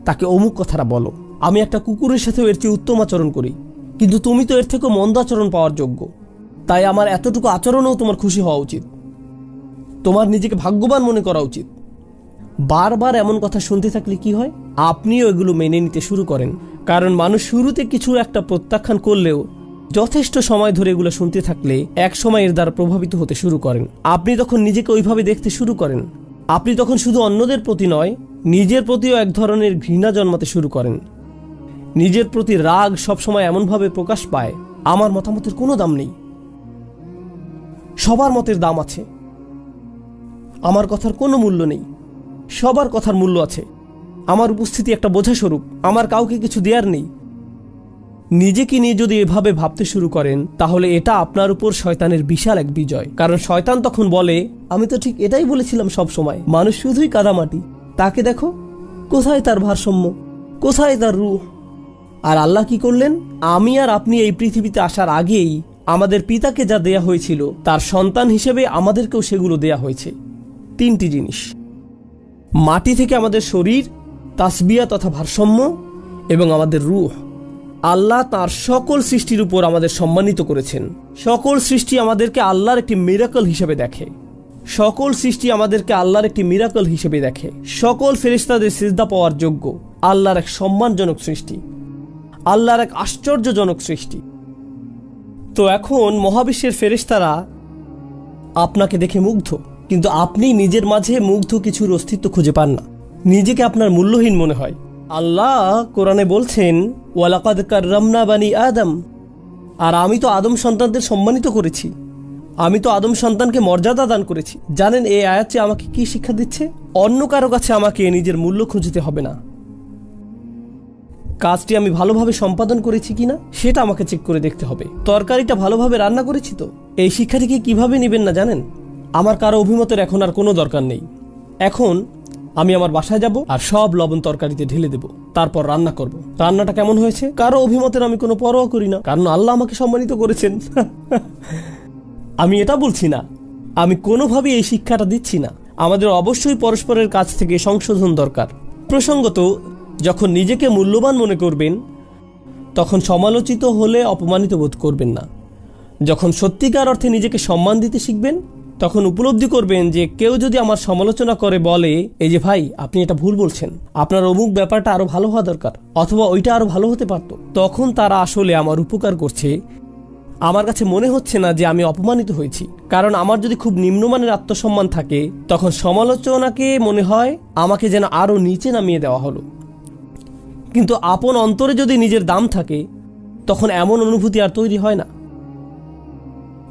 তাকে অমুক কথাটা বলো, আমি একটা কুকুরের সাথেও এর চেয়ে উত্তম আচরণ করি, কিন্তু তুমি তো এর থেকেও মন্দ আচরণ পাওয়ার যোগ্য, তাই আমার এতটুকু আচরণেও তোমার খুশি হওয়া উচিত, তোমার নিজেকে ভাগ্যবান মনে করা উচিত। বারবার এমন কথা শুনতে থাকলে কি হয়? আপনিও এগুলো মেনে নিতে শুরু করেন, কারণ মানুষ শুরুতে কিছু একটা প্রত্যাখ্যান করলেও যথেষ্ট সময় ধরে এগুলো শুনতে থাকলে এক সময় এর দ্বারা প্রভাবিত হতে শুরু করেন। আপনি তখন নিজেকে ওইভাবে দেখতে শুরু করেন। আপনি তখন শুধু অন্যদের প্রতি নয়, নিজের প্রতিও এক ধরনের ঘৃণা জন্মাতে শুরু করেন। নিজের প্রতি রাগ সবসময় এমনভাবে প্রকাশ পায়, আমার মতামতের কোনো দাম নেই, সবার মতের দাম আছে, আমার কথার কোনো মূল্য নেই, সবার কথার মূল্য আছে, আমার উপস্থিতি একটা বোঝাস্বরূপ, আমার কাউকে কিছু দেওয়ার নেই। নিজেকে নিয়ে যদি এভাবে ভাবতে শুরু করেন, তাহলে এটা আপনার উপর শয়তানের বিশাল এক বিজয়। কারণ শয়তান তখন বলে, আমি তো ঠিক এটাই বলেছিলাম সব সময়, মানুষ শুধুই কাদামাটি, তাকে দেখো, কোথায় তার ভারসাম্য, কোথায় তার রূহ। আর আল্লাহ কি করলেন? আমি আর আপনি এই পৃথিবীতে আসার আগেই আমাদের পিতাকে যা দেয়া হয়েছিল, তার সন্তান হিসেবে আমাদেরকেও সেগুলো দেয়া হয়েছে। 3টি জিনিস: মাটি থেকে আমাদের শরীর, তাসবিয়া তথা ভারসাম্য, এবং আমাদের রূহ। আল্লাহ তার সকল সৃষ্টির উপর আমাদের সম্মানিত করেছেন। সকল সৃষ্টি আমাদেরকে আল্লাহর একটি মিরাকল হিসেবে দেখে। সকল সৃষ্টি আমাদেরকে আল্লাহর একটি মিরাকল হিসেবে দেখে। সকল ফেরেশতাদের সিজদা পাওয়ার যোগ্য। আল্লাহর এক সম্মানজনক সৃষ্টি, আল্লাহর এক আশ্চর্যজনক সৃষ্টি। তো এখন মহাবিশ্বের ফেরেশতারা আপনাকে দেখে মুগ্ধ, কিন্তু আপনি নিজের মাঝে মুগ্ধ কিছুর অস্তিত্ব খুঁজে পান না, নিজেকে আপনার মূল্যহীন মনে হয়। আল্লাহ কোরআনে বলছেন, ওয়ালাকাদ কাররামনা বানি আদম, আর আমি তো আদম সন্তানদের সম্মানিত করেছি, আমি তো আদম সন্তানকে মর্যাদা দান করেছি। জানেন এই আয়াতটি আমাকে কি শিক্ষা দিচ্ছে? অন্য কারো কাছে আমাকে নিজের মূল্য খুঁজতে হবে না, কাজটি আমি ভালোভাবে সম্পাদন করেছি কিনা সেটা আমাকে চেক করে দেখতে হবে। তরকারিটা ভালোভাবে রান্না করেছি তো? এই শিক্ষাটিকে কিভাবে নেবেন না জানেন? আমার কারো অভিমতের এখন আর কোনো দরকার নেই। এখন আমি আমার বাসায় যাব আর সব লবণ তরকারিতে ঢেলে দেব, তারপর রান্না করব। রান্নাটা কেমন হয়েছে কারো অভিমতের আমি কোনো পরোয়া করি না, কারণ আল্লাহ আমাকে সম্মানিত করেছেন। আমি এটা বলছি না, আমি কোনোভাবেই এই শিক্ষাটা দিচ্ছি না। আমাদের অবশ্যই পরস্পরের কাছ থেকে সংশোধন দরকার। প্রসঙ্গত, যখন নিজেকে মূল্যবান মনে করবেন, তখন সমালোচিত হলে অপমানিত বোধ করবেন না। যখন সত্যিকার অর্থে নিজেকে সম্মান দিতে শিখবেন, তখন উপলব্ধি করবেন যে কেউ যদি আমার সমালোচনা করে বলে, এই যে ভাই আপনি এটা ভুল বলছেন, আপনার অমুক ব্যাপারটা আরো ভালো হওয়া দরকার, অথবা ওইটা আরো ভালো হতে পারত, তখন তারা আসলে আমার উপকার করছে। আমার কাছে মনে হচ্ছে না যে আমি অপমানিত হয়েছি, কারণ আমার যদি খুব নিম্নমানের আত্মসম্মান থাকে, তখন সমালোচনাকে মনে হয় আমাকে যেন আরো নিচে নামিয়ে দেওয়া হলো। কিন্তু আপন অন্তরে যদি নিজের দাম থাকে, তখন এমন অনুভূতি আর তৈরি হয় না।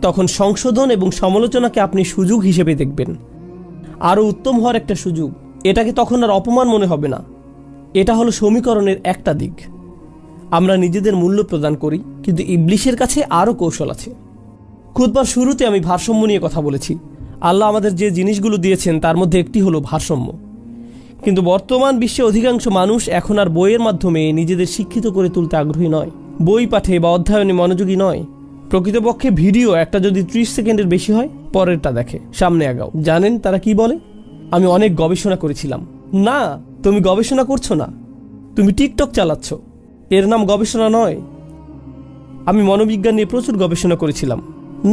তখন সংশোধন এবং সমালোচনাকে আপনি সুযোগ হিসেবে দেখবেন, আরও উত্তম হওয়ার একটা সুযোগ। এটাকে তখন আর অপমান মনে হবে না। এটা হলো সমীকরণের একটা দিক। আমরা নিজেদের মূল্য প্রদান করি, কিন্তু ইবলিশের কাছে আরও কৌশল আছে। খুতবার শুরুতে আমি ভারসাম্য নিয়ে কথা বলেছি। আল্লাহ আমাদের যে জিনিসগুলো দিয়েছেন তার মধ্যে একটি হলো ভারসাম্য। কিন্তু বর্তমান বিশ্বে অধিকাংশ মানুষ এখন আর বইয়ের মাধ্যমে নিজেদের শিক্ষিত করে তুলতে আগ্রহী নয়, বই পাঠে বা অধ্যয়নে মনোযোগী নয়। প্রকৃতপক্ষে ভিডিও একটা যদি 30 সেকেন্ডের বেশি হয়, পরেরটা দেখে, সামনে আগাও। জানেন তারা কি বলে? আমি অনেক গবেষণা করেছিলাম। না, তুমি গবেষণা করছো না, তুমি টিকটক চালাচ্ছ, এর নাম গবেষণা নয়। আমি মনোবিজ্ঞান নিয়ে প্রচুর গবেষণা করেছিলাম।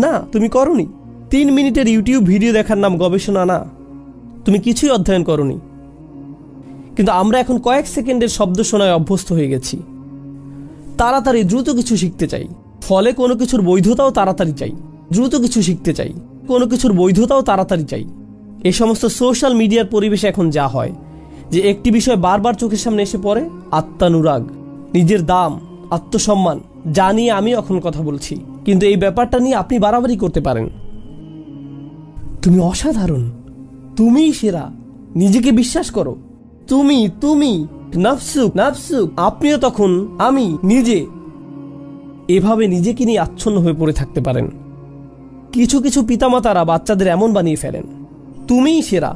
না, তুমি করনি। 3 মিনিটের ইউটিউব ভিডিও দেখার নাম গবেষণা না, তুমি কিছুই অধ্যয়ন করনি। কিন্তু আমরা এখন কয়েক সেকেন্ডের শব্দ শোনায় অভ্যস্ত হয়ে গেছি। তাড়াতাড়ি দ্রুত কিছু শিখতে চাই, ফলে কোনো কিছুর বৈধতাও তাড়াতাড়ি চাই। দ্রুত কিছু শিখতে চাই, কোনো কিছুর বৈধতাও তাড়াতাড়ি চাই। এই সমস্ত সোশ্যাল মিডিয়ার পরিবেশে এখন যা হয়, যে একটি বিষয় বারবার চোখের সামনে এসে পড়ে, আত্মানুরাগ, নিজের দাম, আত্মসম্মান, যা নিয়ে আমি এখন কথা বলছি। কিন্তু এই ব্যাপারটা নিয়ে আপনি বাড়াবাড়ি করতে পারেন। তুমি অসাধারণ, তুমিই সেরা, নিজেকে বিশ্বাস করো, তুমি তুমি নাফসুক নাফসুক, আপনিও তখন আমি নিজে, এভাবে নিজেকে নিয়ে আচ্ছন্ন হয়ে পড়ে থাকতে পারেন। কিছু কিছু পিতামাতারা বাচ্চাদের এমন বানিয়ে ফেলেন, তুমিই সেরা,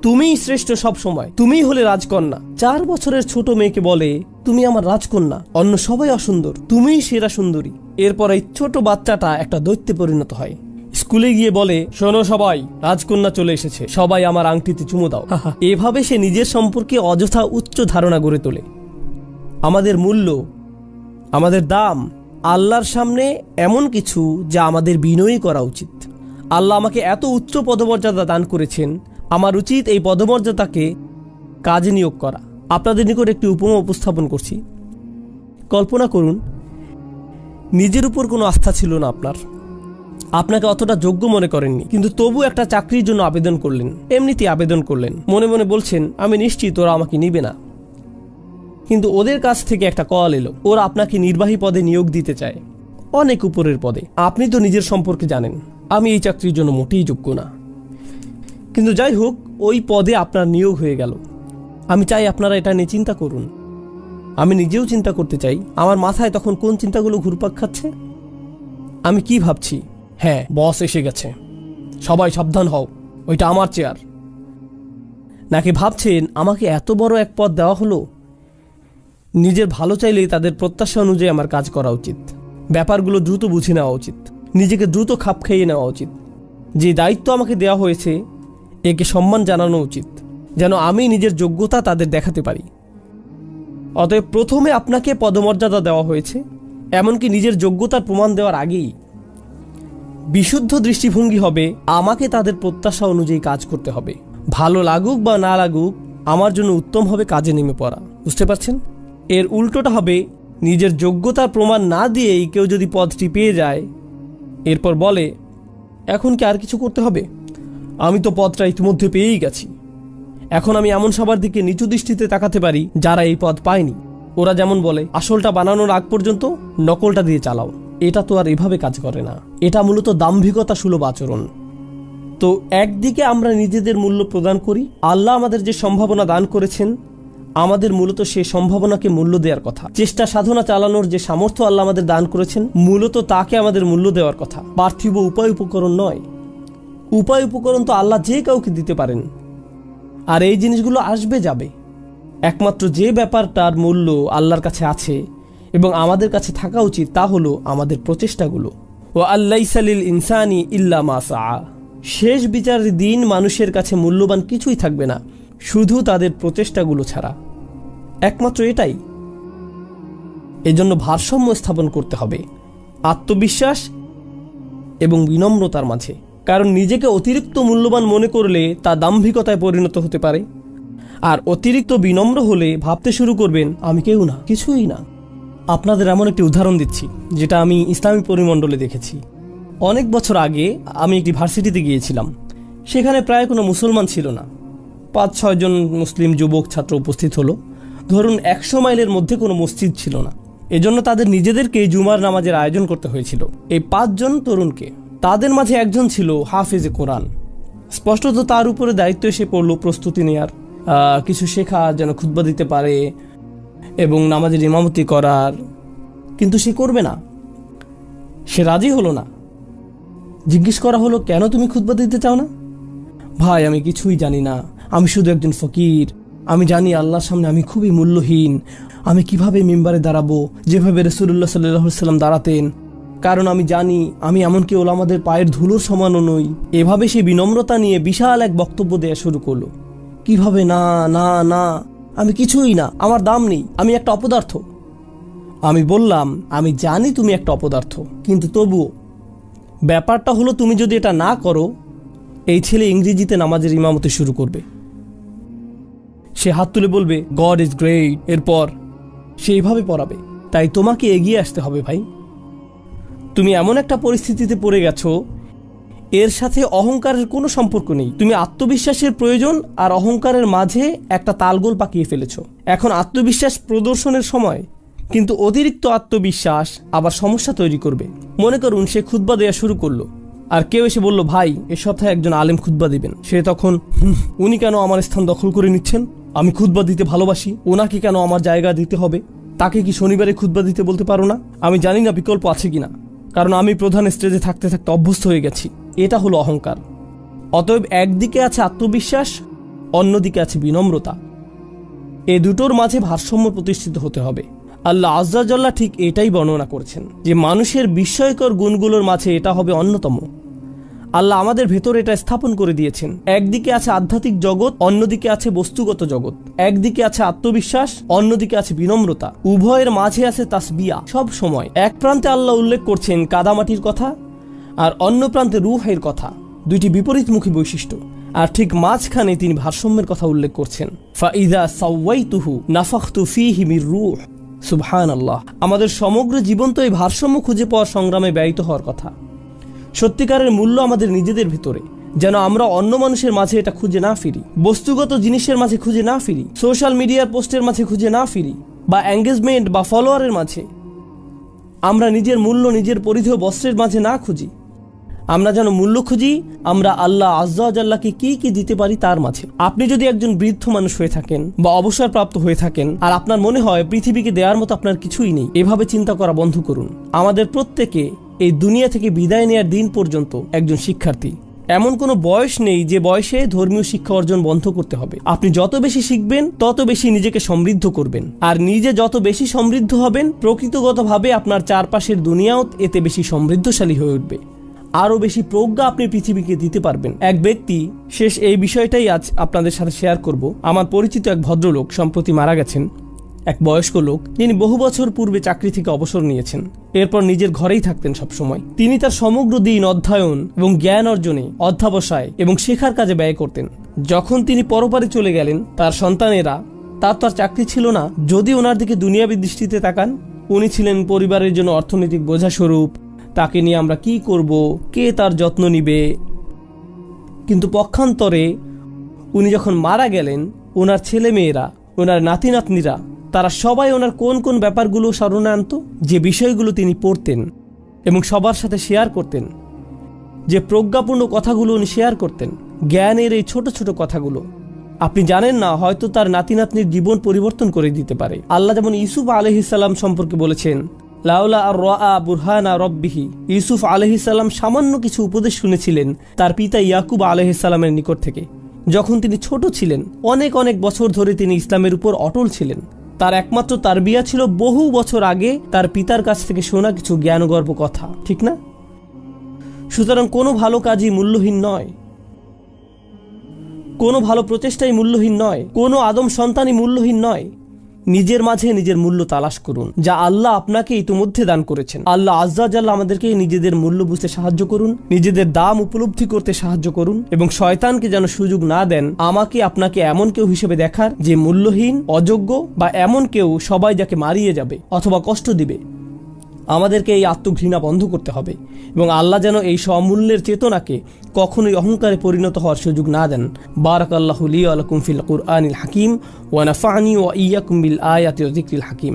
তুমিই শ্রেষ্ঠ, সব সময় তুমিই হলে রাজকন্যা। 4 বছরের ছোট মেয়েকে বলে তুমি আমার রাজকন্যা, অন্য সবাই অসুন্দর, তুমিই সেরা সুন্দরী। এরপর এই ছোট বাচ্চাটা একটা দৈত্যে পরিণত হয়। স্কুলে গিয়ে বলে, শোনো সবাই, রাজকন্যা চলে এসেছে, সবাই আমার আংটিতে চুমু দাও। এভাবে সে নিজের সম্পর্কে অযথা উচ্চ ধারণা গড়ে তোলে। আমাদের মূল্য, আমাদের দাম আল্লাহর সামনে এমন কিছু যা আমাদের বিনয়ী করা উচিত। আল্লাহ আমাকে এত উচ্চ পদমর্যাদা দান করেছেন, আমার উচিত এই পদমর্যাদাকে কাজে নিয়োগ করা। আপনাদের নিকট একটি উপমা উপস্থাপন করছি। কল্পনা করুন, নিজের উপর কোনো আস্থা ছিল না আপনার, আপনাকে অতটা যোগ্য মনে করেননি, কিন্তু তবু একটা চাকরির জন্য আবেদন করলেন। এমনিতেই আবেদন করলেন, মনে মনে বলছেন আমি নিশ্চিত ওরা আমাকে নিবে না। কিন্তু ওদের কাছ থেকে একটা কল এলো, ওরা আপনাকে নির্বাহী পদে নিয়োগ দিতে চায়, অনেক উপরের পদে। আপনি তো নিজের সম্পর্কে জানেন, আমি এই চাকরির জন্য মোটেই যোগ্য না। কিন্তু যাই হোক, ওই পদে আপনার নিয়োগ হয়ে গেল। আমি চাই আপনারা এটা নিয়ে চিন্তা করুন। আমি নিজেও চিন্তা করতে চাই। আমার মাথায় তখন কোন চিন্তাগুলো ঘুরপাক খাচ্ছে? আমি কি ভাবছি? হ্যাঁ, বস এসে গেছে, সবাই সাবধান হও, ওইটা আমার চেয়ার। নাকি ভাবছেন আমাকে এত বড় এক পদ দেওয়া হলো, নিজের ভালো চাইলেই তাদের প্রত্যাশা অনুযায়ী আমার কাজ করা উচিত, ব্যাপারগুলো দ্রুত বুঝে নেওয়া উচিত, নিজেকে দ্রুত খাপ খাইয়ে নেওয়া উচিত। যে দায়িত্ব আমাকে দেওয়া হয়েছে একে সম্মান জানানো উচিত, যেন আমি নিজের যোগ্যতা তাদের দেখাতে পারি। অতএব প্রথমে আপনাকে পদমর্যাদা দেওয়া হয়েছে, এমনকি নিজের যোগ্যতার প্রমাণ দেওয়ার আগেই বিশুদ্ধ দৃষ্টিভঙ্গি হবে আমাকে তাদের প্রত্যাশা অনুযায়ী কাজ করতে হবে। ভালো লাগুক বা না লাগুক, আমার জন্য উত্তম হবে কাজে নেমে পড়া। বুঝতে পারছেন? এর উল্টোটা হবে, নিজের যোগ্যতার প্রমাণ না দিয়েই কেউ যদি পদটি পেয়ে যায়, এরপর বলে এখন কি আর কিছু করতে হবে? আমি তো পদটা ইতিমধ্যে পেয়েই গেছি। এখন আমি এমন সবার দিকে নিচু দৃষ্টিতে তাকাতে পারি যারা এই পদ পায়নি। ওরা যেমন বলে, আসলটা বানানোর আগ পর্যন্ত নকলটা দিয়ে চালাও। এটা তো আর এভাবে কাজ করে না, এটা মূলত দাম্ভিকতা সুলভ আচরণ। তো একদিকে আমরা নিজেদের মূল্য প্রদান করি, আল্লাহ আমাদের যে সম্ভাবনা দান করেছেন, আমাদের মূলত সেই সম্ভাবনাকে মূল্য দেওয়ার কথা। চেষ্টা সাধনা চালানোর যে সামর্থ্য আল্লাহ আমাদের দান করেছেন, মূলত তাকে আমাদের মূল্য দেওয়ার কথা, পার্থিব উপায় উপকরণ নয়। উপায় উপকরণ তো আল্লাহ যে কাউকে দিতে পারেন, আর এই জিনিসগুলো আসবে যাবে। একমাত্র যে ব্যাপারটার মূল্য আল্লাহর কাছে আছে এবং আমাদের কাছে থাকা উচিত, তা হলো আমাদের প্রচেষ্টাগুলো। ও আল্লাইসা লিল ইনসানি ইল্লা মা সাআ। শেষ বিচারের দিন মানুষের কাছে মূল্যবান কিছুই থাকবে না, শুধু তাদের প্রচেষ্টাগুলো ছাড়া। একমাত্র এটাই। এজন্য ভারসাম্য স্থাপন করতে হবে আত্মবিশ্বাস এবং বিনম্রতার মাঝে। কারণ নিজেকে অতিরিক্ত মূল্যবান মনে করলে তা দাম্ভিকতায় পরিণত হতে পারে, আর অতিরিক্ত বিনম্র হলে ভাবতে শুরু করবেন আমি কেউ না, কিছুই না। আপনাদের এমন একটি উদাহরণ দিচ্ছি যেটা আমি ইসলামী পরিমণ্ডলে দেখেছি। অনেক বছর আগে আমি একটি ভার্সিটিতে গিয়েছিলাম। সেখানে প্রায় কোনো মুসলমান ছিল না। 5-6 জন মুসলিম যুবক ছাত্র উপস্থিত হলো। ধরুন 100 মাইলের মধ্যে কোনো মসজিদ ছিল না, এজন্য তাদের নিজেদেরকে জুমার নামাজের আয়োজন করতে হয়েছিল। এই 5 জন তরুণকে, তাদের মাঝে একজন ছিল হাফেজে কোরআন। স্পষ্টত তার উপরে দায়িত্ব এসে পড়লো প্রস্তুতি নেয়ার, কিছু শেখা, যেন খুতবা দিতে পারে এবং নামাজের ইমামতি করার। কিন্তু সে করবে না, সে রাজি হলো না। জিজ্ঞেস করা হলো, কেন তুমি খুতবা দিতে চাও না? ভাই, আমি কিছুই জানি না, আমি শুধু একজন ফকির। আমি জানি আল্লাহর সামনে আমি খুবই মূল্যহীন। আমি কিভাবে মিম্বারে দাঁড়াবো যেভাবে রাসূলুল্লাহ সাল্লাল্লাহু আলাইহি ওয়াসাল্লাম দাঁড়াতেন? কারণ আমি জানি আমি এমনকি ওলামাদের পায়ের ধুলোর সমানও নই। এভাবে সে বিনম্রতা নিয়ে বিশাল এক বক্তব্য দেওয়া শুরু করলো। কিভাবে না না না, আমি কিছুই না, আমার দাম নেই, আমি একটা অপদার্থ। আমি বললাম, আমি জানি তুমি একটা অপদার্থ, কিন্তু তবুও ব্যাপারটা হলো তুমি যদি এটা না করো, এই ছেলে ইংরেজিতে নামাজের ইমামতি শুরু করবে। সে হাত তুলে বলবে গড ইজ গ্রেট, এরপর সে এইভাবে পড়াবে। তাই তোমাকে এগিয়ে আসতে হবে ভাই। তুমি এমন একটা পরিস্থিতিতে পড়ে গেছো, এর সাথে অহংকারের কোনো সম্পর্ক নেই। তুমি আত্মবিশ্বাসের প্রয়োজন আর অহংকারের মাঝে একটা তালগোল পাকিয়ে ফেলেছো। এখন আত্মবিশ্বাস প্রদর্শনের সময়, কিন্তু অতিরিক্ত আত্মবিশ্বাস আবার সমস্যা তৈরি করবে। মনে করুন সে খুতবা দেওয়া শুরু করলো, আর কেউ এসে বলল, ভাই এ সপ্তাহে একজন আলেম খুতবা দিবেন। সে তখন, উনি কেন আমার স্থান দখল করে নিচ্ছেন? আমি খুতবা দিতে ভালোবাসি, ওনাকে কেন আমার জায়গা দিতে হবে? তাকে কি শনিবারে খুতবা দিতে বলতে পারো না? আমি জানি না বিকল্প আছে কিনা, কারণ আমি প্রধান স্টেজে থাকতে থাকতে অভ্যস্ত হয়ে গেছি। এটা হলো অহংকার। অতএব একদিকে আছে আত্মবিশ্বাস, অন্যদিকে আছে বিনম্রতা। এ দুটোর মাঝে ভারসাম্য প্রতিষ্ঠিত হতে হবে। আল্লাহ আজ্জা জাল্লা ঠিক এটাই বর্ণনা করছেন যে মানুষের বিস্ময়কর গুণগুলোর মাঝে এটা হবে অন্যতম। আল্লাহ আমাদের ভেতর এটা স্থাপন করে দিয়েছেন। একদিকে আছে আধ্যাত্মিক জগৎ, অন্যদিকে আছে বস্তুগত জগৎ। একদিকে আছে আত্মবিশ্বাস, অন্যদিকে আছে বিনম্রতা। উভয়ের মাঝে আছে তাসবিয়া। সব সময় এক প্রান্তে আল্লাহ উল্লেখ করছেন কাদামাটির কথা, আর অন্য প্রান্তে রূহের কথা। দুইটি বিপরীতমুখী বৈশিষ্ট্য। আর ঠিক মাঝখানে তিনি ভারসাম্যের কথা উল্লেখ করছেন। ফাইদা সাওয়াইতুহু নাফাখতু ফীহি মির রূহ। সুবহানাল্লাহ। আমাদের সমগ্র জীবন তো এই ভারসাম্য খুঁজে পাওয়ার সংগ্রামে ব্যয়িত হওয়ার কথা। সত্যিকারের মূল্য আমাদের নিজেদের ভিতরে, যেন আমরা অন্য মানুষের মাঝে এটা খুঁজে না ফিরি, বস্তুগত জিনিসের মাঝে খুঁজে না ফিরি, সোশ্যাল মিডিয়ার পোস্টের মাঝে খুঁজে না ফিরি, বা এঙ্গেজমেন্ট বা ফলোয়ারের মাঝে। আমরা নিজের মূল্য নিজের পরিধেয় বস্ত্রের মাঝে না খুঁজি। আমরা যেন মূল্য খুঁজি আমরা আল্লাহ আজ্জা জাল্লাকে কি কি দিতে পারি তার মাঝে। আপনি যদি একজন বৃদ্ধ মানুষ হয়ে থাকেন বা অবসরপ্রাপ্ত হয়ে থাকেন, আর আপনার মনে হয় পৃথিবীকে দেওয়ার মতো আপনার কিছুই নেই, এভাবে চিন্তা করা বন্ধ করুন। আমাদের প্রত্যেকে এই দুনিয়া থেকে বিদায় নেওয়ার দিন পর্যন্ত একজন শিক্ষার্থী। এমন কোনো বয়স নেই যে বয়সে ধর্মীয় শিক্ষা অর্জন বন্ধ করতে হবে। আপনি যত বেশি শিখবেন তত বেশি নিজেকে সমৃদ্ধ করবেন, আর নিজে যত বেশি সমৃদ্ধ হবেন প্রকৃতগতভাবে আপনার চারপাশের দুনিয়াও এতে বেশি সমৃদ্ধশালী হয়ে উঠবে। আরও বেশি প্রজ্ঞা আপনি পৃথিবীকে দিতে পারবেন। এক ব্যক্তি, শেষ এই বিষয়টাই আজ আপনাদের সাথে শেয়ার করব। আমার পরিচিত এক ভদ্রলোক সম্প্রতি মারা গেছেন। এক বয়স্ক লোক, যিনি বহু বছর পূর্বে চাকরি থেকে অবসর নিয়েছেন। এরপর নিজের ঘরেই থাকতেন সবসময়। তিনি তার সমগ্র দিন অধ্যয়ন এবং জ্ঞান অর্জনে, অধ্যাবসায় এবং শেখার কাজে ব্যয় করতেন। যখন তিনি পরপারে চলে গেলেন, তার সন্তানেরা, তার তো আর চাকরি ছিল না। যদি ওনার দিকে দুনিয়াবী দৃষ্টিতে তাকান, উনি ছিলেন পরিবারের জন্য অর্থনৈতিক বোঝা স্বরূপ। তাকে নিয়ে আমরা কি করব, কে তার যত্ন নিবে। কিন্তু পক্ষান্তরে উনি যখন মারা গেলেন, ওনার ছেলে মেয়েরা, ওনার নাতি নাতনিরা, তারা সবাই ওনার কোন কোন ব্যাপারগুলো স্মরণে আনত, যে বিষয়গুলো তিনি পড়তেন এবং সবার সাথে শেয়ার করতেন, যে প্রজ্ঞাপূর্ণ কথাগুলো উনি শেয়ার করতেন, জ্ঞানের এই ছোট ছোট কথাগুলো। আপনি জানেন না, হয়তো তার নাতি নাতনির জীবন পরিবর্তন করে দিতে পারে। আল্লাহ যেমন ইউসুফ আলাইহিস সালাম সম্পর্কে বলেছেন, লাউলা আর রাআ বুরহানা রব্বিহি। ইউসুফ আলাইহিস সালাম সামান্য কিছু উপদেশ শুনেছিলেন তার পিতা ইয়াকুব আলাইহিস সালামের নিকট থেকে। যখন তিনি ছোট ছিলেন, অনেক অনেক বছর ধরে তিনি ইসলামের উপর অটল ছিলেন। তার একমাত্র তারবিয়া ছিল বহু বছর আগে তার পিতার কাছ থেকে শোনা কিছু জ্ঞানগর্ভ কথা, ঠিক না? সুতরাং কোনো ভালো কাজই মূল্যহীন নয়, কোনো ভালো প্রচেষ্টাই মূল্যহীন নয়, কোনো আদম সন্তানই মূল্যহীন নয়। নিজের মাঝে নিজের মূল্য তালাশ করুন, যা আল্লাহ আপনাকে ইতিমধ্যে দান করেছেন। আল্লাহ আজ্জা জাল্লা আমাদেরকে নিজেদের মূল্য বুঝতে সাহায্য করুন, নিজেদের দাম উপলব্ধি করতে সাহায্য করুন, এবং শয়তানকে যেন সুযোগ না দেন আমাকে আপনাকে এমন কেউ হিসেবে দেখার যে মূল্যহীন, অযোগ্য, বা এমন কেউ সবাই যাকে মারিয়ে যাবে অথবা কষ্ট দিবে। আমাদেরকে এই আত্মঘৃণা বন্ধ করতে হবে, এবং আল্লাহ যেন এই সমূল্যের চেতনাকে কখনোই অহংকারে পরিণত হওয়ার সুযোগ না দেন। বারাকাল্লাহু লি ওয়া লাকুম ফিল কুরআনিল হাকিম ওয়া নাফা'নি ওয়া ইয়্যাকুম বিল আয়াতি ওয়া যিকরিল হাকিম।